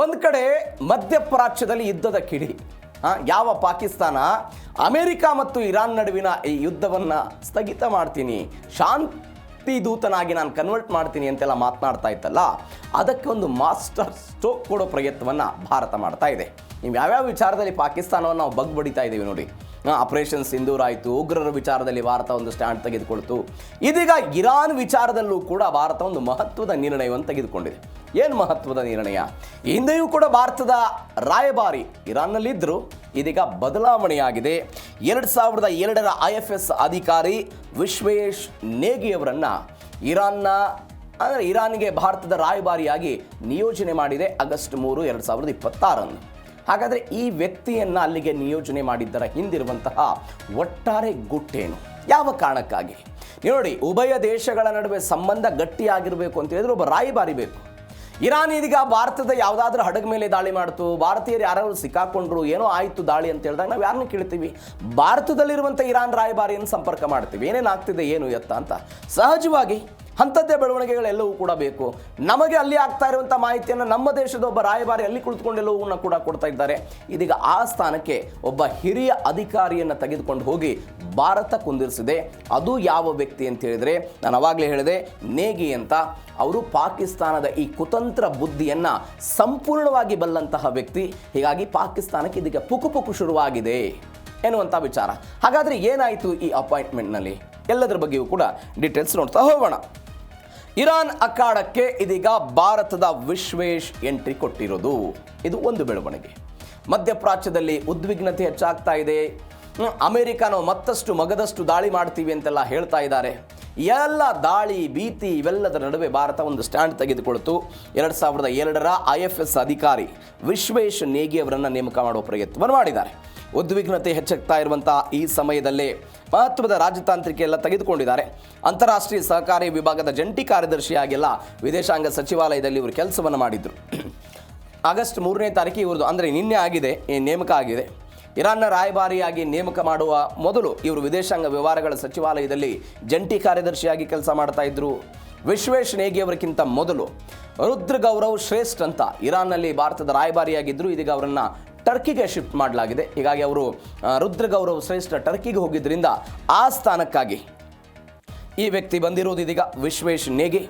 ಒಂದು ಕಡೆ ಮಧ್ಯಪ್ರಾಚ್ಯದಲ್ಲಿ ಯುದ್ಧದ ಕಿಡಿ. ಯಾವ ಪಾಕಿಸ್ತಾನ ಅಮೆರಿಕ ಮತ್ತು ಇರಾನ್ ನಡುವಿನ ಈ ಯುದ್ಧವನ್ನು ಸ್ಥಗಿತ ಮಾಡ್ತೀನಿ, ಶಾಂತಿ ದೂತನಾಗಿ ನಾನು ಕನ್ವರ್ಟ್ ಮಾಡ್ತೀನಿ ಅಂತೆಲ್ಲ ಮಾತನಾಡ್ತಾ ಇತ್ತಲ್ಲ, ಅದಕ್ಕೆ ಒಂದು ಮಾಸ್ಟರ್ ಸ್ಟ್ರೋಕ್ ಕೊಡೋ ಪ್ರಯತ್ನವನ್ನು ಭಾರತ ಮಾಡ್ತಾ ಇದೆ. ನೀವು ಯಾವ್ಯಾವ ವಿಚಾರದಲ್ಲಿ ಪಾಕಿಸ್ತಾನವನ್ನು ನಾವು ಬಗ್ಬಡಿತಾ ಇದ್ದೀವಿ ನೋಡಿ. ಆಪರೇಷನ್ ಸಿಂಧೂರ್ ಆಯಿತು, ಉಗ್ರರ ವಿಚಾರದಲ್ಲಿ ಭಾರತ ಒಂದು ಸ್ಟ್ಯಾಂಡ್ ತೆಗೆದುಕೊಳ್ತು. ಇದೀಗ ಇರಾನ್ ವಿಚಾರದಲ್ಲೂ ಕೂಡ ಭಾರತ ಒಂದು ಮಹತ್ವದ ನಿರ್ಣಯವನ್ನು ತೆಗೆದುಕೊಂಡಿದೆ. ಏನು ಮಹತ್ವದ ನಿರ್ಣಯ? ಹಿಂದೆಯೂ ಕೂಡ ಭಾರತದ ರಾಯಭಾರಿ ಇರಾನ್ನಲ್ಲಿದ್ದರು, ಇದೀಗ ಬದಲಾವಣೆಯಾಗಿದೆ. 2002ರ IFS ಅಧಿಕಾರಿ ವಿಶ್ವೇಶ್ ನೇಗಿಯವರನ್ನು ಇರಾನ್ಗೆ ಭಾರತದ ರಾಯಭಾರಿಯಾಗಿ ನಿಯೋಜನೆ ಮಾಡಿದೆ ಆಗಸ್ಟ್ 3, 2026. ಹಾಗಾದರೆ ಈ ವ್ಯಕ್ತಿಯನ್ನು ಅಲ್ಲಿಗೆ ನಿಯೋಜನೆ ಮಾಡಿದ್ದರ ಹಿಂದಿರುವಂತಹ ಒಟ್ಟಾರೆ ಗುಟ್ಟೇನು? ಯಾವ ಕಾರಣಕ್ಕಾಗಿ? ನೋಡಿ, ಉಭಯ ದೇಶಗಳ ನಡುವೆ ಸಂಬಂಧ ಗಟ್ಟಿಯಾಗಿರಬೇಕು ಅಂತ ಹೇಳಿದ್ರೆ ಒಬ್ಬ ರಾಯಭಾರಿ ಬೇಕು. ಇರಾನ್ ಇದೀಗ ಭಾರತದ ಯಾವುದಾದ್ರೂ ಹಡಗ ಮೇಲೆ ದಾಳಿ ಮಾಡ್ತು, ಭಾರತೀಯರು ಯಾರಾದ್ರು ಸಿಕ್ಕಾಕೊಂಡ್ರು, ಏನೋ ಆಯಿತು ದಾಳಿ ಅಂತ ಹೇಳಿದಾಗ ನಾವು ಯಾರನ್ನ ಕೇಳ್ತೀವಿ? ಭಾರತದಲ್ಲಿರುವಂಥ ಇರಾನ್ ರಾಯಭಾರಿಯನ್ನು ಸಂಪರ್ಕ ಮಾಡ್ತೀವಿ. ಏನೇನಾಗ್ತಿದೆ ಏನು ಎತ್ತ ಅಂತ. ಸಹಜವಾಗಿ ಅಂಥದ್ದೇ ಬೆಳವಣಿಗೆಗಳೆಲ್ಲವೂ ಕೂಡ ಬೇಕು. ನಮಗೆ ಅಲ್ಲಿ ಆಗ್ತಾ ಇರುವಂಥ ಮಾಹಿತಿಯನ್ನು ನಮ್ಮ ದೇಶದ ಒಬ್ಬ ರಾಯಭಾರಿ ಅಲ್ಲಿ ಕುಳಿತುಕೊಂಡೆಲ್ಲವನ್ನ ಕೂಡ ಕೊಡ್ತಾ ಇದ್ದಾರೆ. ಇದೀಗ ಆ ಸ್ಥಾನಕ್ಕೆ ಒಬ್ಬ ಹಿರಿಯ ಅಧಿಕಾರಿಯನ್ನು ತೆಗೆದುಕೊಂಡು ಹೋಗಿ ಭಾರತ ಕುಂದಿರಿಸಿದೆ. ಅದು ಯಾವ ವ್ಯಕ್ತಿ ಅಂತ ಹೇಳಿದರೆ, ನಾನು ಅವಾಗಲೇ ಹೇಳಿದೆ, ನೇಗಿ ಅಂತ. ಅವರು ಪಾಕಿಸ್ತಾನದ ಈ ಕುತಂತ್ರ ಬುದ್ಧಿಯನ್ನು ಸಂಪೂರ್ಣವಾಗಿ ಬಲ್ಲಂತಹ ವ್ಯಕ್ತಿ. ಹೀಗಾಗಿ ಪಾಕಿಸ್ತಾನಕ್ಕೆ ಇದೀಗ ಪುಕು ಶುರುವಾಗಿದೆ ಎನ್ನುವಂಥ ವಿಚಾರ. ಹಾಗಾದರೆ ಏನಾಯಿತು ಈ ಅಪಾಯಿಂಟ್ಮೆಂಟ್ನಲ್ಲಿ? ಎಲ್ಲದರ ಬಗ್ಗೆಯೂ ಕೂಡ ಡೀಟೇಲ್ಸ್ ನೋಡ್ತಾ ಹೋಗೋಣ. ಇರಾನ್ ಅಖಾಡಕ್ಕೆ ಇದೀಗ ಭಾರತದ ವಿಶ್ವೇಶ್ ಎಂಟ್ರಿ ಕೊಟ್ಟಿರೋದು, ಇದು ಒಂದು ಬೆಳವಣಿಗೆ. ಮಧ್ಯಪ್ರಾಚ್ಯದಲ್ಲಿ ಉದ್ವಿಗ್ನತೆ ಹೆಚ್ಚಾಗ್ತಾ ಇದೆ. ಅಮೆರಿಕನೋ ಮತ್ತಷ್ಟು ಮಗದಷ್ಟು ದಾಳಿ ಮಾಡ್ತೀವಿ ಅಂತೆಲ್ಲ ಹೇಳ್ತಾ ಇದ್ದಾರೆ. ಎಲ್ಲ ದಾಳಿ ಭೀತಿ ಇವೆಲ್ಲದರ ನಡುವೆ ಭಾರತ ಒಂದು ಸ್ಟ್ಯಾಂಡ್ ತೆಗೆದುಕೊಳ್ತು. 2002ರ IFS ಅಧಿಕಾರಿ ವಿಶ್ವೇಶ್ ನೇಗಿ ಅವರನ್ನು ನೇಮಕ ಮಾಡುವ ಪ್ರಯತ್ನವನ್ನು ಮಾಡಿದ್ದಾರೆ. ಉದ್ವಿಗ್ನತೆ ಹೆಚ್ಚಾಗ್ತಾ ಇರುವಂಥ ಈ ಸಮಯದಲ್ಲೇ ಮಹತ್ವದ ರಾಜತಾಂತ್ರಿಕ ಎಲ್ಲ ತೆಗೆದುಕೊಂಡಿದ್ದಾರೆ. ಅಂತಾರಾಷ್ಟ್ರೀಯ ಸಹಕಾರಿ ವಿಭಾಗದ ಜಂಟಿ ಕಾರ್ಯದರ್ಶಿಯಾಗೆಲ್ಲ ವಿದೇಶಾಂಗ ಸಚಿವಾಲಯದಲ್ಲಿ ಇವರು ಕೆಲಸವನ್ನು ಮಾಡಿದರು. ಆಗಸ್ಟ್ 3ನೇ ತಾರೀಕು ಇವ್ರದ್ದು, ಅಂದರೆ ನಿನ್ನೆ ಆಗಿದೆ, ಈ ನೇಮಕ ಆಗಿದೆ. ಇರಾನ್ನ ರಾಯಭಾರಿಯಾಗಿ ನೇಮಕ ಮಾಡುವ ಮೊದಲು ಇವರು ವಿದೇಶಾಂಗ ವ್ಯವಹಾರಗಳ ಸಚಿವಾಲಯದಲ್ಲಿ ಜಂಟಿ ಕಾರ್ಯದರ್ಶಿಯಾಗಿ ಕೆಲಸ ಮಾಡ್ತಾ ಇದ್ರು. ವಿಶ್ವೇಶ್ ನೇಗಿ ಅವರಿಗಿಂತ ಮೊದಲು ರುದ್ರ ಗೌರವ್ ಶ್ರೇಷ್ಠ ಅಂತ ಇರಾನ್ನಲ್ಲಿ ಭಾರತದ ರಾಯಭಾರಿಯಾಗಿದ್ದರು. ಇದೀಗ ಅವರನ್ನು ಟರ್ಕಿಗೆ ಶಿಫ್ಟ್ ಮಾಡಲಾಗಿದೆ. ಹೀಗಾಗಿ ಅವರು ರುದ್ರ ಗೌರವ್ ಶ್ರೇಷ್ಠ ಟರ್ಕಿಗೆ ಹೋಗಿದ್ದರಿಂದ ಆ ಸ್ಥಾನಕ್ಕಾಗಿ ಈ ವ್ಯಕ್ತಿ ಬಂದಿರೋದು ಇದೀಗ ವಿಶ್ವೇಶ್ ನೇಗಿ.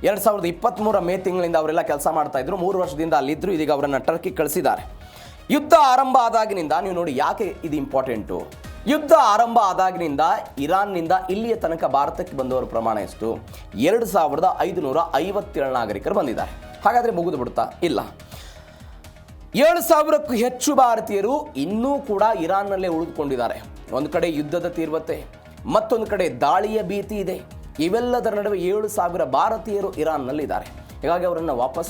2023 ಮೇ ತಿಂಗಳಿಂದ ಅವರೆಲ್ಲ ಕೆಲಸ ಮಾಡ್ತಾ ಇದ್ರು. 3 ವರ್ಷದಿಂದ ಅಲ್ಲಿದ್ದರು. ಇದೀಗ ಅವರನ್ನು ಟರ್ಕಿಗೆ ಕಳಿಸಿದ್ದಾರೆ. ಯುದ್ಧ ಆರಂಭ ಆದಾಗಿನಿಂದ ನೀವು ನೋಡಿ ಯಾಕೆ ಇದು ಇಂಪಾರ್ಟೆಂಟು. ಯುದ್ಧ ಆರಂಭ ಆದಾಗಿನಿಂದ ಇರಾನ್ನಿಂದ ಇಲ್ಲಿಯ ತನಕ ಭಾರತಕ್ಕೆ ಬಂದವರ ಪ್ರಮಾಣ ಎಷ್ಟು? 2557 ನಾಗರಿಕರು ಬಂದಿದ್ದಾರೆ. ಹಾಗಾದರೆ ಮುಗಿದು ಬಿಡ್ತಾ? ಇಲ್ಲ. 7,000ಕ್ಕೂ ಹೆಚ್ಚು ಭಾರತೀಯರು ಇನ್ನೂ ಕೂಡ ಇರಾನ್ನಲ್ಲೇ ಉಳಿದುಕೊಂಡಿದ್ದಾರೆ. ಒಂದು ಕಡೆ ಯುದ್ಧದ ತೀವ್ರತೆ, ಮತ್ತೊಂದು ಕಡೆ ದಾಳಿಯ ಭೀತಿ ಇದೆ. ಇವೆಲ್ಲದರ ನಡುವೆ 7,000 ಭಾರತೀಯರು ಇರಾನ್ನಲ್ಲಿದ್ದಾರೆ. ಹೀಗಾಗಿ ಅವರನ್ನು ವಾಪಸ್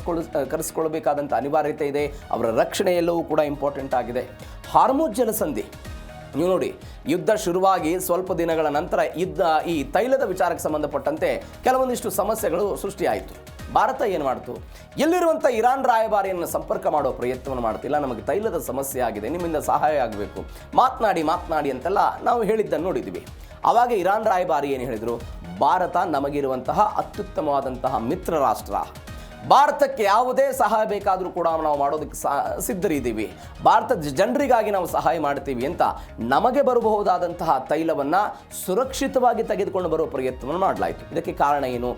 ಕರೆಸಿಕೊಳ್ಬೇಕಾದಂಥ ಅನಿವಾರ್ಯತೆ ಇದೆ. ಅವರ ರಕ್ಷಣೆ ಎಲ್ಲವೂ ಕೂಡ ಇಂಪಾರ್ಟೆಂಟ್ ಆಗಿದೆ. ಹಾರ್ಮುಜ್ ಜಲಸಂಧಿ ನೀವು ನೋಡಿ, ಯುದ್ಧ ಶುರುವಾಗಿ ಸ್ವಲ್ಪ ದಿನಗಳ ನಂತರ ಈ ತೈಲದ ವಿಚಾರಕ್ಕೆ ಸಂಬಂಧಪಟ್ಟಂತೆ ಕೆಲವೊಂದಿಷ್ಟು ಸಮಸ್ಯೆಗಳು ಸೃಷ್ಟಿಯಾಯಿತು. ಭಾರತ ಏನು ಮಾಡ್ತು? ಎಲ್ಲಿರುವಂಥ ಇರಾನ್ ರಾಯಭಾರಿಯನ್ನು ಸಂಪರ್ಕ ಮಾಡೋ ಪ್ರಯತ್ನವನ್ನು ಮಾಡ್ತಿಲ್ಲ. ನಮಗೆ ತೈಲದ ಸಮಸ್ಯೆ ಆಗಿದೆ, ನಿಮ್ಮಿಂದ ಸಹಾಯ ಆಗಬೇಕು, ಮಾತನಾಡಿ ಅಂತೆಲ್ಲ ನಾವು ಹೇಳಿದ್ದನ್ನು ನೋಡಿದ್ದೀವಿ. ಆವಾಗ ಇರಾನ್ ರಾಯಭಾರಿ ಏನು ಹೇಳಿದರು? ಭಾರತ ನಮಗಿರುವಂತಹ ಅತ್ಯುತ್ತಮವಾದಂತಹ ಮಿತ್ರ ರಾಷ್ಟ್ರ, ಭಾರತಕ್ಕೆ ಯಾವುದೇ ಸಹಾಯ ಬೇಕಾದರೂ ಕೂಡ ನಾವು ಮಾಡೋದಕ್ಕೆ ಸಿದ್ಧರಿದ್ದೀವಿ, ಭಾರತದ ಜನರಿಗಾಗಿ ನಾವು ಸಹಾಯ ಮಾಡ್ತೀವಿ ಅಂತ ನಮಗೆ ಬರಬಹುದಾದಂತಹ ತೈಲವನ್ನು ಸುರಕ್ಷಿತವಾಗಿ ತೆಗೆದುಕೊಂಡು ಬರುವ ಪ್ರಯತ್ನವನ್ನು ಮಾಡಲಾಯಿತು. ಇದಕ್ಕೆ ಕಾರಣ ಏನು?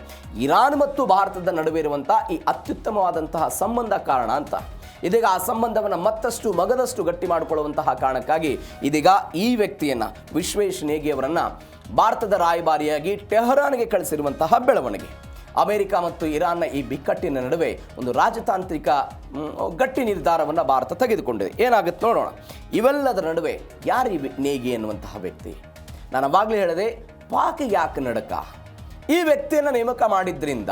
ಇರಾನ್ ಮತ್ತು ಭಾರತದ ನಡುವೆ ಇರುವಂಥ ಈ ಅತ್ಯುತ್ತಮವಾದಂತಹ ಸಂಬಂಧ ಕಾರಣ ಅಂತ. ಇದೀಗ ಆ ಸಂಬಂಧವನ್ನು ಮತ್ತಷ್ಟು ಮಗದಷ್ಟು ಗಟ್ಟಿ ಮಾಡಿಕೊಳ್ಳುವಂತಹ ಕಾರಣಕ್ಕಾಗಿ ಇದೀಗ ಈ ವ್ಯಕ್ತಿಯನ್ನು ವಿಶ್ವೇಶ್ ನೇಗಿ ಅವರನ್ನು ಭಾರತದ ರಾಯಭಾರಿಯಾಗಿ ಟೆಹರಾನ್ಗೆ ಕಳಿಸಿರುವಂತಹ ಬೆಳವಣಿಗೆ. ಅಮೆರಿಕ ಮತ್ತು ಇರಾನ್ನ ಈ ಬಿಕ್ಕಟ್ಟಿನ ನಡುವೆ ಒಂದು ರಾಜತಾಂತ್ರಿಕ ಗಟ್ಟಿ ನಿರ್ಧಾರವನ್ನು ಭಾರತ ತೆಗೆದುಕೊಂಡಿದೆ. ಏನಾಗುತ್ತೆ ನೋಡೋಣ. ಇವೆಲ್ಲದರ ನಡುವೆ ಯಾರು ಈ ನೇಗಿ ಎನ್ನುವಂತಹ ವ್ಯಕ್ತಿ? ನಾನು ಅವಾಗಲೇ ಹೇಳಿದೆ, ಪಾಕಿಗೆ ಯಾಕೆ ನಡಕ? ಈ ವ್ಯಕ್ತಿಯನ್ನು ನೇಮಕ ಮಾಡಿದ್ರಿಂದ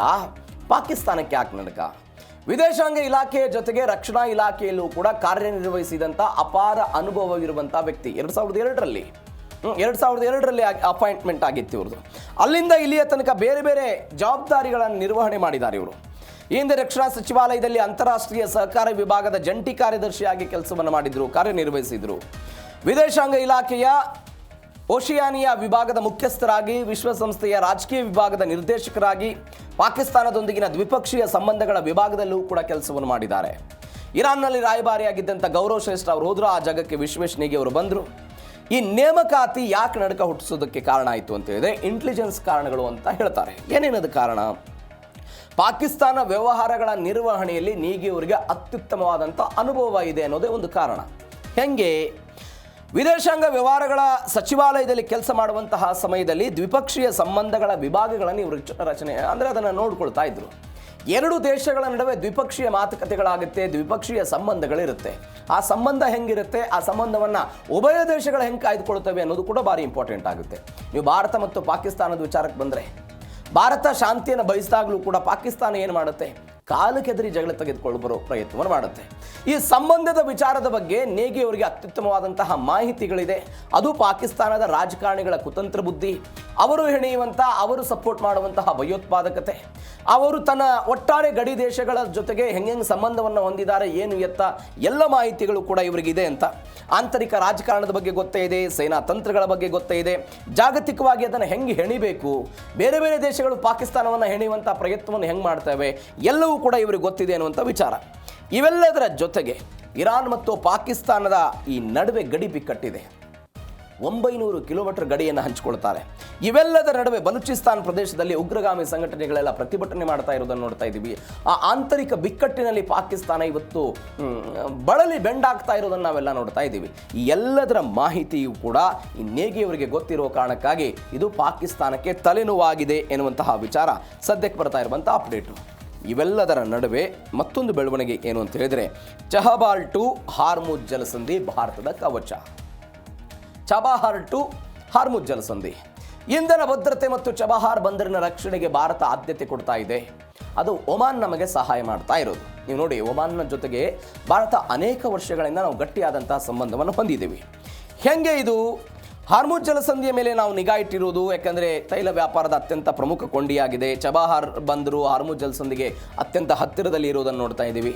ಪಾಕಿಸ್ತಾನಕ್ಕೆ ಯಾಕೆ ನಡಕ? ವಿದೇಶಾಂಗ ಇಲಾಖೆಯ ಜೊತೆಗೆ ರಕ್ಷಣಾ ಇಲಾಖೆಯಲ್ಲೂ ಕೂಡ ಕಾರ್ಯನಿರ್ವಹಿಸಿದಂಥ ಅಪಾರ ಅನುಭವವಿರುವಂಥ ವ್ಯಕ್ತಿ. 2002ರಲ್ಲಿ ಅಪಾಯಿಂಟ್ಮೆಂಟ್ ಆಗಿತ್ತು ಇವ್ರದ್ದು. ಅಲ್ಲಿಂದ ಇಲ್ಲಿಯ ತನಕ ಬೇರೆ ಬೇರೆ ಜವಾಬ್ದಾರಿಗಳನ್ನು ನಿರ್ವಹಣೆ ಮಾಡಿದ್ದಾರೆ ಇವರು. ಈ ಹಿಂದೆ ರಕ್ಷಣಾ ಸಚಿವಾಲಯದಲ್ಲಿ ಅಂತಾರಾಷ್ಟ್ರೀಯ ಸಹಕಾರ ವಿಭಾಗದ ಜಂಟಿ ಕಾರ್ಯದರ್ಶಿಯಾಗಿ ಕೆಲಸವನ್ನು ಮಾಡಿದ್ರು, ಕಾರ್ಯನಿರ್ವಹಿಸಿದ್ರು. ವಿದೇಶಾಂಗ ಇಲಾಖೆಯ ಓಷಿಯಾನಿಯಾ ವಿಭಾಗದ ಮುಖ್ಯಸ್ಥರಾಗಿ, ವಿಶ್ವಸಂಸ್ಥೆಯ ರಾಜಕೀಯ ವಿಭಾಗದ ನಿರ್ದೇಶಕರಾಗಿ, ಪಾಕಿಸ್ತಾನದೊಂದಿಗಿನ ದ್ವಿಪಕ್ಷೀಯ ಸಂಬಂಧಗಳ ವಿಭಾಗದಲ್ಲೂ ಕೂಡ ಕೆಲಸವನ್ನು ಮಾಡಿದ್ದಾರೆ. ಇರಾನ್ನಲ್ಲಿ ರಾಯಭಾರಿಯಾಗಿದ್ದಂಥ ಗೌರವ್ ಶ್ರೇಷ್ಠ ಅವರು ಹೋದ್ರು, ಆ ಜಾಗಕ್ಕೆ ವಿಶ್ವೇಶ್ನೇಗಿ ಅವರು ಬಂದರು. ಈ ನೇಮಕಾತಿ ಯಾಕೆ ನಡುಕ ಹುಟ್ಟಿಸೋದಕ್ಕೆ ಕಾರಣ ಆಯಿತು ಅಂತ ಹೇಳಿದ್ರೆ ಇಂಟೆಲಿಜೆನ್ಸ್ ಕಾರಣಗಳು ಅಂತ ಹೇಳ್ತಾರೆ. ಏನೇನದು ಕಾರಣ? ಪಾಕಿಸ್ತಾನ ವ್ಯವಹಾರಗಳ ನಿರ್ವಹಣೆಯಲ್ಲಿ ನೀಗಿ ಅವರಿಗೆ ಅತ್ಯುತ್ತಮವಾದಂಥ ಅನುಭವ ಇದೆ ಅನ್ನೋದೇ ಒಂದು ಕಾರಣ. ಹೆಂಗೆ? ವಿದೇಶಾಂಗ ವ್ಯವಹಾರಗಳ ಸಚಿವಾಲಯದಲ್ಲಿ ಕೆಲಸ ಮಾಡುವಂತಹ ಸಮಯದಲ್ಲಿ ದ್ವಿಪಕ್ಷೀಯ ಸಂಬಂಧಗಳ ವಿಭಾಗಗಳನ್ನು ಇವರು ರಚನೆ ಅದನ್ನು ನೋಡ್ಕೊಳ್ತಾ ಇದ್ರು. ಎರಡು ದೇಶಗಳ ನಡುವೆ ದ್ವಿಪಕ್ಷೀಯ ಮಾತುಕತೆಗಳಾಗುತ್ತೆ, ದ್ವಿಪಕ್ಷೀಯ ಸಂಬಂಧಗಳಿರುತ್ತೆ. ಆ ಸಂಬಂಧ ಹೆಂಗಿರುತ್ತೆ, ಆ ಸಂಬಂಧವನ್ನು ಉಭಯ ದೇಶಗಳು ಹೆಂಗೆ ಕಾಯ್ದುಕೊಳ್ತವೆ ಅನ್ನೋದು ಕೂಡ ಭಾರಿ ಇಂಪಾರ್ಟೆಂಟ್ ಆಗುತ್ತೆ. ನೀವು ಭಾರತ ಮತ್ತು ಪಾಕಿಸ್ತಾನದ ವಿಚಾರಕ್ಕೆ ಬಂದರೆ, ಭಾರತ ಶಾಂತಿಯನ್ನು ಬಯಸಿದಾಗಲೂ ಕೂಡ ಪಾಕಿಸ್ತಾನ ಏನು ಮಾಡುತ್ತೆ? ಕಾಲಕ್ಕೆದರಿ ಜಗಳ ತೆಗೆದುಕೊಂಡು ಬರೋ ಪ್ರಯತ್ನವನ್ನು ಮಾಡುತ್ತೆ. ಈ ಸಂಬಂಧದ ವಿಚಾರದ ಬಗ್ಗೆ ನೇಗಿ ಅವರಿಗೆ ಅತ್ಯುತ್ತಮವಾದಂತಹ ಮಾಹಿತಿಗಳಿದೆ. ಅದು ಪಾಕಿಸ್ತಾನದ ರಾಜಕಾರಣಿಗಳ ಕುತಂತ್ರ ಬುದ್ಧಿ, ಅವರು ಹೆಣೆಯುವಂಥ, ಅವರು ಸಪೋರ್ಟ್ ಮಾಡುವಂತಹ ಭಯೋತ್ಪಾದಕತೆ, ಅವರು ತನ್ನ ಒಟ್ಟಾರೆ ಗಡಿ ದೇಶಗಳ ಜೊತೆಗೆ ಹೆಂಗೆ ಸಂಬಂಧವನ್ನು ಹೊಂದಿದ್ದಾರೆ, ಏನು ಎತ್ತ ಎಲ್ಲ ಮಾಹಿತಿಗಳು ಕೂಡ ಇವರಿಗಿದೆ ಅಂತ. ಆಂತರಿಕ ರಾಜಕಾರಣದ ಬಗ್ಗೆ ಗೊತ್ತೇ ಇದೆ, ಸೇನಾ ತಂತ್ರಗಳ ಬಗ್ಗೆ ಗೊತ್ತೇ ಇದೆ, ಜಾಗತಿಕವಾಗಿ ಅದನ್ನು ಹೆಂಗೆ ಹೆಣಿಬೇಕು, ಬೇರೆ ಬೇರೆ ದೇಶಗಳು ಪಾಕಿಸ್ತಾನವನ್ನು ಹೆಣೆಯುವಂಥ ಪ್ರಯತ್ನವನ್ನು ಹೆಂಗೆ ಮಾಡ್ತವೆ, ಎಲ್ಲವೂ ಕೂಡ ಇವರಿಗೆ ಗೊತ್ತಿದೆ ಅನ್ನುವಂಥ ವಿಚಾರ. ಇವೆಲ್ಲದರ ಜೊತೆಗೆ ಇರಾನ್ ಮತ್ತು ಪಾಕಿಸ್ತಾನದ ಈ ನಡುವೆ ಗಡಿ ಬಿಕ್ಕಟ್ಟಿದೆ. 900 ಕಿಲೋಮೀಟರ್ ಗಡಿಯನ್ನು ಹಂಚಿಕೊಳ್ತಾರೆ. ಇವೆಲ್ಲದರ ನಡುವೆ ಬಲೂಚಿಸ್ತಾನ್ ಪ್ರದೇಶದಲ್ಲಿ ಉಗ್ರಗಾಮಿ ಸಂಘಟನೆಗಳೆಲ್ಲ ಪ್ರತಿಭಟನೆ ಮಾಡ್ತಾ ಇರೋದನ್ನು ನೋಡ್ತಾ ಇದ್ದೀವಿ. ಆ ಆಂತರಿಕ ಬಿಕ್ಕಟ್ಟಿನಲ್ಲಿ ಪಾಕಿಸ್ತಾನ ಇವತ್ತು ಬಳಲಿ ಬೆಂಡಾಗ್ತಾ ಇರೋದನ್ನು ನಾವೆಲ್ಲ ನೋಡ್ತಾ ಇದ್ದೀವಿ. ಈ ಎಲ್ಲದರ ಮಾಹಿತಿಯು ಕೂಡ ಈ ನೇಗಿಯವರಿಗೆ ಗೊತ್ತಿರುವ ಕಾರಣಕ್ಕಾಗಿ ಇದು ಪಾಕಿಸ್ತಾನಕ್ಕೆ ತಲೆನೋವಾಗಿದೆ ಎನ್ನುವಂತಹ ವಿಚಾರ ಸದ್ಯಕ್ಕೆ ಬರ್ತಾ ಇರುವಂಥ ಅಪ್ಡೇಟು. ಇವೆಲ್ಲದರ ನಡುವೆ ಮತ್ತೊಂದು ಬೆಳವಣಿಗೆ ಏನು ಅಂತ ಹೇಳಿದರೆ, ಚಹಬಾರ್ ಟು ಹಾರ್ಮುಜ್ ಜಲಸಂಧಿ ಭಾರತದ ಕವಚ. ಚಬಹಾರ್ ಟು ಹಾರ್ಮುಜ್ ಜಲಸಂಧಿ, ಇಂಧನ ಭದ್ರತೆ ಮತ್ತು ಚಬಹಾರ್ ಬಂದರಿನ ರಕ್ಷಣೆಗೆ ಭಾರತ ಆದ್ಯತೆ ಕೊಡ್ತಾ ಇದೆ. ಅದು ಒಮಾನ್ ನಮಗೆ ಸಹಾಯ ಮಾಡ್ತಾ ಇರೋದು. ನೀವು ನೋಡಿ, ಒಮಾನ್ನ ಜೊತೆಗೆ ಭಾರತ ಅನೇಕ ವರ್ಷಗಳಿಂದ ನಾವು ಗಟ್ಟಿಯಾದಂತಹ ಸಂಬಂಧವನ್ನು ಹೊಂದಿದ್ದೀವಿ. ಹೆಂಗೆ ಇದು? ಹಾರ್ಮುಜ್ ಜಲಸಂಧಿಯ ಮೇಲೆ ನಾವು ನಿಗಾ ಇಟ್ಟಿರುವುದು, ಯಾಕಂದರೆ ತೈಲ ವ್ಯಾಪಾರದ ಅತ್ಯಂತ ಪ್ರಮುಖ ಕೊಂಡಿಯಾಗಿದೆ. ಚಬಹಾರ್ ಬಂದರು ಹಾರ್ಮುಜ್ ಜಲಸಂಧಿಗೆ ಅತ್ಯಂತ ಹತ್ತಿರದಲ್ಲಿ ಇರುವುದನ್ನು ನೋಡ್ತಾ ಇದ್ದೀವಿ.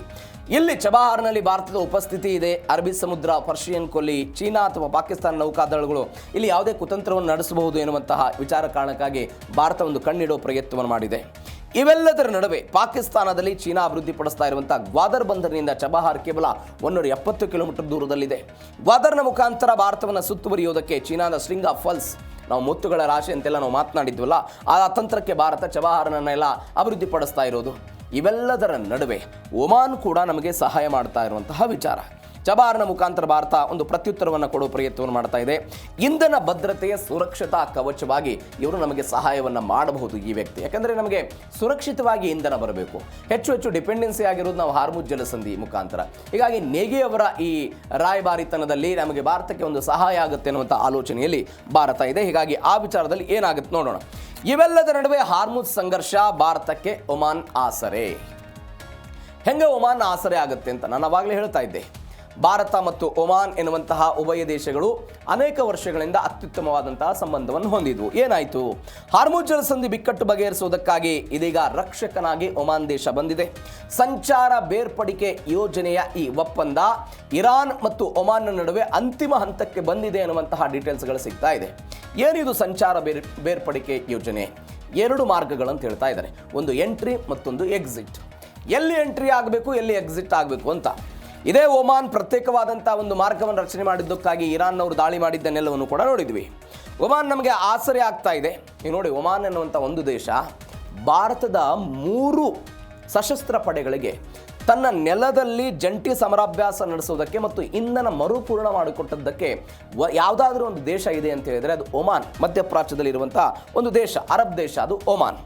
ಇಲ್ಲಿ ಚಬಹಾರ್ನಲ್ಲಿ ಭಾರತದ ಉಪಸ್ಥಿತಿ ಇದೆ. ಅರಬ್ಬಿ ಸಮುದ್ರ, ಪರ್ಷಿಯನ್ ಕೊಲ್ಲಿ, ಚೀನಾ ಅಥವಾ ಪಾಕಿಸ್ತಾನ ನೌಕಾದಳಗಳು ಇಲ್ಲಿ ಯಾವುದೇ ಕುತಂತ್ರವನ್ನು ನಡೆಸಬಹುದು ಎನ್ನುವಂತಹ ವಿಚಾರ ಕಾರಣಕ್ಕಾಗಿ ಭಾರತ ಒಂದು ಕಣ್ಣಿಡೋ ಪ್ರಯತ್ನವನ್ನು ಮಾಡಿದೆ. ಇವೆಲ್ಲದರ ನಡುವೆ ಪಾಕಿಸ್ತಾನದಲ್ಲಿ ಚೀನಾ ಅಭಿವೃದ್ಧಿಪಡಿಸ್ತಾ ಇರುವಂಥ ಗ್ವಾದರ್ ಬಂದರಿನಿಂದ ಚಬಹಾರ್ ಕೇವಲ 170 ಕಿಲೋಮೀಟರ್ ದೂರದಲ್ಲಿದೆ. ಗ್ವಾದರ್ನ ಮುಖಾಂತರ ಭಾರತವನ್ನು ಸುತ್ತುವರಿಯೋದಕ್ಕೆ ಚೀನಾದ ಸ್ಟ್ರಿಂಗ್ ಆಫ್ ಫಾಲ್ಸ್, ನಾವು ಮುತ್ತುಗಳ ರಾಶಿ ಅಂತೆಲ್ಲ ನಾವು ಮಾತನಾಡಿದ್ವಲ್ಲ, ಆ ತಂತ್ರಕ್ಕೆ ಭಾರತ ಚಬಹಾರನ್ನೆಲ್ಲ ಅಭಿವೃದ್ಧಿಪಡಿಸ್ತಾ ಇರೋದು. ಇವೆಲ್ಲದರ ನಡುವೆ ಒಮಾನ್ ಕೂಡ ನಮಗೆ ಸಹಾಯ ಮಾಡ್ತಾ ಇರುವಂತಹ ವಿಚಾರ. ಚಬಹಾರ್ನ ಮುಖಾಂತರ ಭಾರತ ಒಂದು ಪ್ರತ್ಯುತ್ತರವನ್ನು ಕೊಡುವ ಪ್ರಯತ್ನವನ್ನು ಮಾಡ್ತಾ ಇದೆ. ಇಂಧನ ಭದ್ರತೆಯ ಸುರಕ್ಷತಾ ಕವಚವಾಗಿ ಇವರು ನಮಗೆ ಸಹಾಯವನ್ನು ಮಾಡಬಹುದು ಈ ವ್ಯಕ್ತಿ. ಯಾಕಂದರೆ ನಮಗೆ ಸುರಕ್ಷಿತವಾಗಿ ಇಂಧನ ಬರಬೇಕು. ಹೆಚ್ಚು ಡಿಪೆಂಡೆನ್ಸಿ ಆಗಿರೋದು ನಾವು ಹಾರ್ಮುಜ್ ಜಲಸಂಧಿ ಮುಖಾಂತರ. ಹೀಗಾಗಿ ನೇಗಿ ಅವರ ಈ ರಾಯಭಾರಿತನದಲ್ಲಿ ನಮಗೆ ಭಾರತಕ್ಕೆ ಒಂದು ಸಹಾಯ ಆಗುತ್ತೆ ಅನ್ನುವಂಥ ಆಲೋಚನೆಯಲ್ಲಿ ಭಾರತ ಇದೆ. ಹೀಗಾಗಿ ಆ ವಿಚಾರದಲ್ಲಿ ಏನಾಗುತ್ತೆ ನೋಡೋಣ. ಇವೆಲ್ಲದರ ನಡುವೆ ಹಾರ್ಮುಜ್ ಸಂಘರ್ಷ ಭಾರತಕ್ಕೆ ಒಮಾನ್ ಆಸರೆ. ಹೆಂಗೆ ಒಮಾನ್ ಆಸರೆ ಆಗುತ್ತೆ ಅಂತ ನಾನು ಅವಾಗಲೇ ಹೇಳ್ತಾ ಇದ್ದೆ. ಭಾರತ ಮತ್ತು ಒಮಾನ್ ಎನ್ನುವಂತಹ ಉಭಯ ದೇಶಗಳು ಅನೇಕ ವರ್ಷಗಳಿಂದ ಅತ್ಯುತ್ತಮವಾದಂತಹ ಸಂಬಂಧವನ್ನು ಹೊಂದಿದ್ವು. ಏನಾಯಿತು? ಹಾರ್ಮುಜ್ ಜಲಸಂಧಿ ಬಿಕ್ಕಟ್ಟು ಬಗೆಹರಿಸುವುದಕ್ಕಾಗಿ ಇದೀಗ ರಕ್ಷಕನಾಗಿ ಒಮಾನ್ ದೇಶ ಬಂದಿದೆ. ಸಂಚಾರ ಬೇರ್ಪಡಿಕೆ ಯೋಜನೆಯ ಈ ಒಪ್ಪಂದ ಇರಾನ್ ಮತ್ತು ಒಮಾನ್ನ ನಡುವೆ ಅಂತಿಮ ಹಂತಕ್ಕೆ ಬಂದಿದೆ ಎನ್ನುವಂತಹ ಡೀಟೇಲ್ಸ್ಗಳು ಸಿಗ್ತಾ ಇದೆ. ಏನಿದು ಸಂಚಾರ ಬೇರ್ಪಡಿಕೆ ಯೋಜನೆ? 2 ಮಾರ್ಗಗಳಂತ ಹೇಳ್ತಾ ಇದ್ದಾರೆ. ಒಂದು ಎಂಟ್ರಿ, ಮತ್ತೊಂದು ಎಕ್ಸಿಟ್. ಎಲ್ಲಿ ಎಂಟ್ರಿ ಆಗಬೇಕು, ಎಲ್ಲಿ ಎಕ್ಸಿಟ್ ಆಗಬೇಕು ಅಂತ. ಇದೇ ಒಮಾನ್ ಪ್ರತ್ಯೇಕವಾದಂಥ ಒಂದು ಮಾರ್ಗವನ್ನು ರಚನೆ ಮಾಡಿದ್ದಕ್ಕಾಗಿ ಇರಾನ್ನವರು ದಾಳಿ ಮಾಡಿದ್ದನ್ನೆಲ್ಲವನ್ನು ಕೂಡ ನೋಡಿದ್ವಿ. ಒಮಾನ್ ನಮಗೆ ಆಸರೆ ಆಗ್ತಾ ಇದೆ. ನೀವು ನೋಡಿ, ಒಮಾನ್ ಎನ್ನುವಂಥ ಒಂದು ದೇಶ ಭಾರತದ 3 ಸಶಸ್ತ್ರ ಪಡೆಗಳಿಗೆ ತನ್ನ ನೆಲದಲ್ಲಿ ಜಂಟಿ ಸಮರಾಭ್ಯಾಸ ನಡೆಸೋದಕ್ಕೆ ಮತ್ತು ಇಂಧನ ಮರುಪೂರ್ಣ ಮಾಡಿಕೊಟ್ಟದ್ದಕ್ಕೆ ಯಾವುದಾದ್ರೂ ಒಂದು ದೇಶ ಇದೆ ಅಂತ ಹೇಳಿದರೆ ಅದು ಒಮಾನ್. ಮಧ್ಯಪ್ರಾಚ್ಯದಲ್ಲಿರುವಂಥ ಒಂದು ದೇಶ, ಅರಬ್ ದೇಶ, ಅದು ಒಮಾನ್.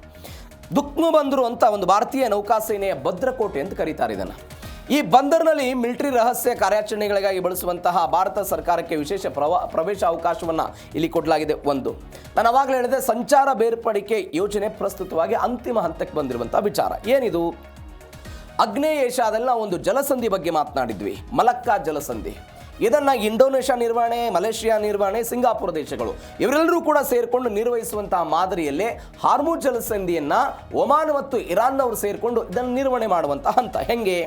ದುಕ್ನು ಬಂದರು ಅಂತ ಒಂದು ಭಾರತೀಯ ನೌಕಾಸೇನೆಯ ಭದ್ರಕೋಟೆ ಅಂತ ಕರೀತಾರೆ ಇದನ್ನು. ಈ ಬಂದರಿನಲ್ಲಿ ಮಿಲಿಟರಿ ರಹಸ್ಯ ಕಾರ್ಯಾಚರಣೆಗಳಿಗಾಗಿ ಬಳಸುವಂತಹ ಭಾರತ ಸರ್ಕಾರಕ್ಕೆ ವಿಶೇಷ ಪ್ರವೇಶ ಅವಕಾಶವನ್ನು ಇಲ್ಲಿ ಕೊಡಲಾಗಿದೆ. ನಾನು ಅವಾಗಲೇ ಹೇಳಿದೆ, ಸಂಚಾರ ಬೇರ್ಪಡಿಕೆ ಯೋಜನೆ ಪ್ರಸ್ತುತವಾಗಿ ಅಂತಿಮ ಹಂತಕ್ಕೆ ಬಂದಿರುವಂಥ ವಿಚಾರ. ಏನಿದು? ಆಗ್ನೇಯ ಏಷ್ಯಾದಲ್ಲಿ ನಾವು ಒಂದು ಜಲಸಂಧಿ ಬಗ್ಗೆ ಮಾತನಾಡಿದ್ವಿ, ಮಲಕ್ಕಾ ಜಲಸಂಧಿ. ಇದನ್ನು ಇಂಡೋನೇಷ್ಯಾ ನಿರ್ವಹಣೆ, ಮಲೇಷಿಯಾ ನಿರ್ವಹಣೆ, ಸಿಂಗಾಪುರ ದೇಶಗಳು ಇವರೆಲ್ಲರೂ ಕೂಡ ಸೇರಿಕೊಂಡು ನಿರ್ವಹಿಸುವಂತಹ ಮಾದರಿಯಲ್ಲೇ ಹಾರ್ಮುಜ್ ಜಲಸಂಧಿಯನ್ನು ಒಮಾನ್ ಮತ್ತು ಇರಾನ್ನವರು ಸೇರಿಕೊಂಡು ಇದನ್ನು ನಿರ್ವಹಣೆ ಮಾಡುವಂಥ ಹಂತ. ಹೆಂಗೆ?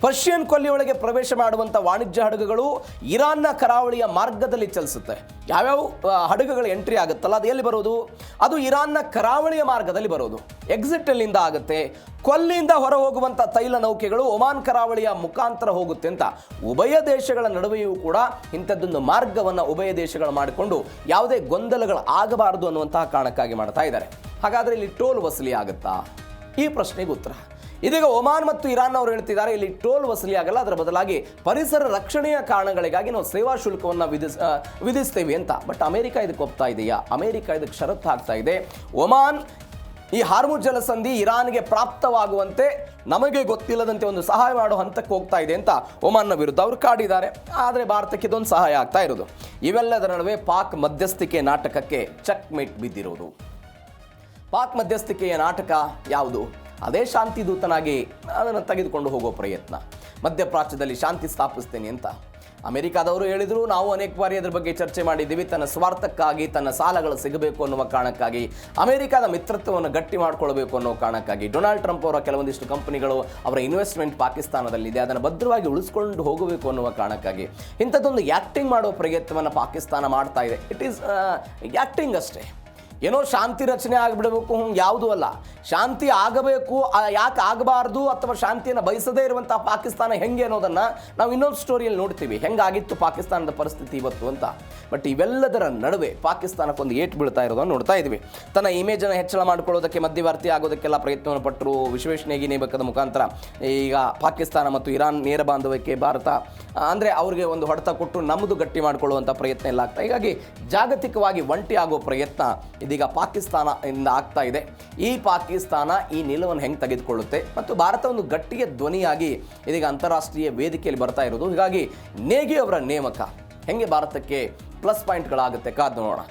ಪರ್ಷಿಯನ್ ಕೊಲ್ಲಿಯೊಳಗೆ ಪ್ರವೇಶ ಮಾಡುವಂಥ ವಾಣಿಜ್ಯ ಹಡಗುಗಳು ಇರಾನ್ನ ಕರಾವಳಿಯ ಮಾರ್ಗದಲ್ಲಿ ಚಲಿಸುತ್ತೆ. ಯಾವ್ಯಾವ ಹಡಗುಗಳು ಎಂಟ್ರಿ ಆಗುತ್ತಲ್ಲ, ಅದು ಎಲ್ಲಿ ಬರೋದು? ಅದು ಇರಾನ್ನ ಕರಾವಳಿಯ ಮಾರ್ಗದಲ್ಲಿ ಬರೋದು. ಎಕ್ಸಿಟ್ ಎಲ್ಲಿಂದ ಆಗುತ್ತೆ? ಕೊಲ್ಲಿಯಿಂದ ಹೊರ ಹೋಗುವಂಥ ತೈಲ ನೌಕೆಗಳು ಒಮಾನ್ ಕರಾವಳಿಯ ಮುಖಾಂತರ ಹೋಗುತ್ತೆ ಅಂತ ಉಭಯ ದೇಶಗಳ ನಡುವೆಯೂ ಕೂಡ ಇಂಥದ್ದೊಂದು ಮಾರ್ಗವನ್ನು ಉಭಯ ದೇಶಗಳು ಮಾಡಿಕೊಂಡು ಯಾವುದೇ ಗೊಂದಲಗಳು ಆಗಬಾರದು ಅನ್ನುವಂತಹ ಕಾರಣಕ್ಕಾಗಿ ಮಾಡ್ತಾ ಇದ್ದಾರೆ. ಹಾಗಾದರೆ ಇಲ್ಲಿ ಟೋಲ್ ವಸೂಲಿ ಆಗುತ್ತಾ? ಈ ಪ್ರಶ್ನೆಗೆ ಉತ್ತರ ಇದೀಗ ಒಮಾನ್ ಮತ್ತು ಇರಾನ್ ಅವರು ಹೇಳ್ತಿದ್ದಾರೆ ಇಲ್ಲಿ ಟೋಲ್ ವಸೂಲಿ ಆಗಲ್ಲ, ಅದರ ಬದಲಾಗಿ ಪರಿಸರ ರಕ್ಷಣೆಯ ಕಾರಣಗಳಿಗಾಗಿ ನಾವು ಸೇವಾ ಶುಲ್ಕವನ್ನು ವಿಧಿಸ್ತೇವೆ ಅಂತ. ಬಟ್ ಅಮೆರಿಕ ಇದಕ್ಕೆ ಒಪ್ತಾ ಇದೆಯಾ? ಅಮೆರಿಕ ಇದಕ್ಕೆ ಷರತ್ತು ಹಾಕ್ತಾ ಇದೆ. ಒಮಾನ್ ಈ ಹಾರ್ಮುಜ್ ಜಲಸಂಧಿ ಇರಾನ್ಗೆ ಪ್ರಾಪ್ತವಾಗುವಂತೆ ನಮಗೆ ಗೊತ್ತಿಲ್ಲದಂತೆ ಒಂದು ಸಹಾಯ ಮಾಡೋ ಹಂತಕ್ಕೆ ಹೋಗ್ತಾ ಇದೆ ಅಂತ ಒಮಾನ್ನ ವಿರುದ್ಧ ಅವರು ಕಾಡಿದ್ದಾರೆ. ಆದರೆ ಭಾರತಕ್ಕೆ ಇದೊಂದು ಸಹಾಯ ಆಗ್ತಾ ಇರೋದು. ಇವೆಲ್ಲದರ ನಡುವೆ ಪಾಕ್ ಮಧ್ಯಸ್ಥಿಕೆ ನಾಟಕಕ್ಕೆ ಚೆಕ್ ಮೇಟ್ ಬಿದ್ದಿರೋದು. ಪಾಕ್ ಮಧ್ಯಸ್ಥಿಕೆಯ ನಾಟಕ ಯಾವುದು? ಅದೇ ಶಾಂತಿ ದೂತನಾಗಿ ಅದನ್ನು ತೆಗೆದುಕೊಂಡು ಹೋಗೋ ಪ್ರಯತ್ನ. ಮಧ್ಯಪ್ರಾಚ್ಯದಲ್ಲಿ ಶಾಂತಿ ಸ್ಥಾಪಿಸ್ತೇನೆ ಅಂತ ಅಮೆರಿಕಾದವರು ಹೇಳಿದರು. ನಾವು ಅನೇಕ ಬಾರಿ ಅದರ ಬಗ್ಗೆ ಚರ್ಚೆ ಮಾಡಿದ್ದೀವಿ. ತನ್ನ ಸ್ವಾರ್ಥಕ್ಕಾಗಿ, ತನ್ನ ಸಾಲಗಳು ಸಿಗಬೇಕು ಅನ್ನುವ ಕಾರಣಕ್ಕಾಗಿ, ಅಮೆರಿಕಾದ ಮಿತ್ರತ್ವವನ್ನು ಗಟ್ಟಿ ಮಾಡಿಕೊಳ್ಬೇಕು ಅನ್ನೋ ಕಾರಣಕ್ಕಾಗಿ ಡೊನಾಲ್ಡ್ ಟ್ರಂಪ್ ಅವರ ಕೆಲವೊಂದಿಷ್ಟು ಕಂಪನಿಗಳು ಅವರ ಇನ್ವೆಸ್ಟ್ಮೆಂಟ್ ಪಾಕಿಸ್ತಾನದಲ್ಲಿದೆ, ಅದನ್ನು ಭದ್ರವಾಗಿ ಉಳಿಸ್ಕೊಂಡು ಹೋಗಬೇಕು ಅನ್ನುವ ಕಾರಣಕ್ಕಾಗಿ ಇಂಥದ್ದೊಂದು ಆ್ಯಕ್ಟಿಂಗ್ ಮಾಡೋ ಪ್ರಯತ್ನವನ್ನು ಪಾಕಿಸ್ತಾನ ಮಾಡ್ತಾ ಇದೆ. ಇಟ್ ಈಸ್ ಆ್ಯಕ್ಟಿಂಗ್ ಅಷ್ಟೇ. ಏನೋ ಶಾಂತಿ ರಚನೆ ಆಗಿಬಿಡಬೇಕು ಯಾವುದೂ ಅಲ್ಲ. ಶಾಂತಿ ಆಗಬೇಕು, ಯಾಕೆ ಆಗಬಾರ್ದು ಅಥವಾ ಶಾಂತಿಯನ್ನು ಬಯಸದೇ ಇರುವಂಥ ಪಾಕಿಸ್ತಾನ ಹೆಂಗೆ ಅನ್ನೋದನ್ನು ನಾವು ಇನ್ನೊಂದು ಸ್ಟೋರಿಯಲ್ಲಿ ನೋಡ್ತೀವಿ, ಹೆಂಗಾಗಿತ್ತು ಪಾಕಿಸ್ತಾನದ ಪರಿಸ್ಥಿತಿ ಇವತ್ತು ಅಂತ. ಬಟ್ ಇವೆಲ್ಲದರ ನಡುವೆ ಪಾಕಿಸ್ತಾನಕ್ಕೊಂದು ಏಟು ಬೀಳ್ತಾ ಇರೋದನ್ನು ನೋಡ್ತಾ ಇದ್ವಿ. ತನ್ನ ಇಮೇಜನ್ನು ಹೆಚ್ಚಳ ಮಾಡ್ಕೊಳ್ಳೋದಕ್ಕೆ, ಮಧ್ಯವರ್ತಿ ಆಗೋದಕ್ಕೆಲ್ಲ ಪ್ರಯತ್ನವನ್ನು ಪಟ್ಟರು. ವಿಶ್ವೇಶ್ವರಯ್ಯ ನೇಮಕದ ಮುಖಾಂತರ ಈಗ ಪಾಕಿಸ್ತಾನ ಮತ್ತು ಇರಾನ್ ನೇರ ಬಾಂಧವ್ಯಕ್ಕೆ ಭಾರತ ಅಂದರೆ ಅವ್ರಿಗೆ ಒಂದು ಹೊಡೆತ ಕೊಟ್ಟು ನಮ್ಮದು ಗಟ್ಟಿ ಮಾಡಿಕೊಳ್ಳುವಂಥ ಪ್ರಯತ್ನ ಎಲ್ಲ ಆಗ್ತಾ. ಹೀಗಾಗಿ ಜಾಗತಿಕವಾಗಿ ಒಂಟಿ ಆಗೋ ಪ್ರಯತ್ನ ಇದೀಗ ಪಾಕಿಸ್ತಾನ ಇಂದ ಆಗ್ತಾ ಇದೆ. ಈ ಪಾಕಿಸ್ತಾನ ಈ ನಿಲುವನ್ನು ಹೆಂಗೆ ತೆಗೆದುಕೊಳ್ಳುತ್ತೆ ಮತ್ತು ಭಾರತ ಒಂದು ಗಟ್ಟಿಯ ಧ್ವನಿಯಾಗಿ ಇದೀಗ ಅಂತಾರಾಷ್ಟ್ರೀಯ ವೇದಿಕೆಯಲ್ಲಿ ಬರ್ತಾ ಇರೋದು. ಹೀಗಾಗಿ ನೇಗಿ ಅವರ ನೇಮಕ ಹೆಂಗೆ ಭಾರತಕ್ಕೆ ಪ್ಲಸ್ ಪಾಯಿಂಟ್ಗಳಾಗುತ್ತೆ ಕಾದು ನೋಡೋಣ.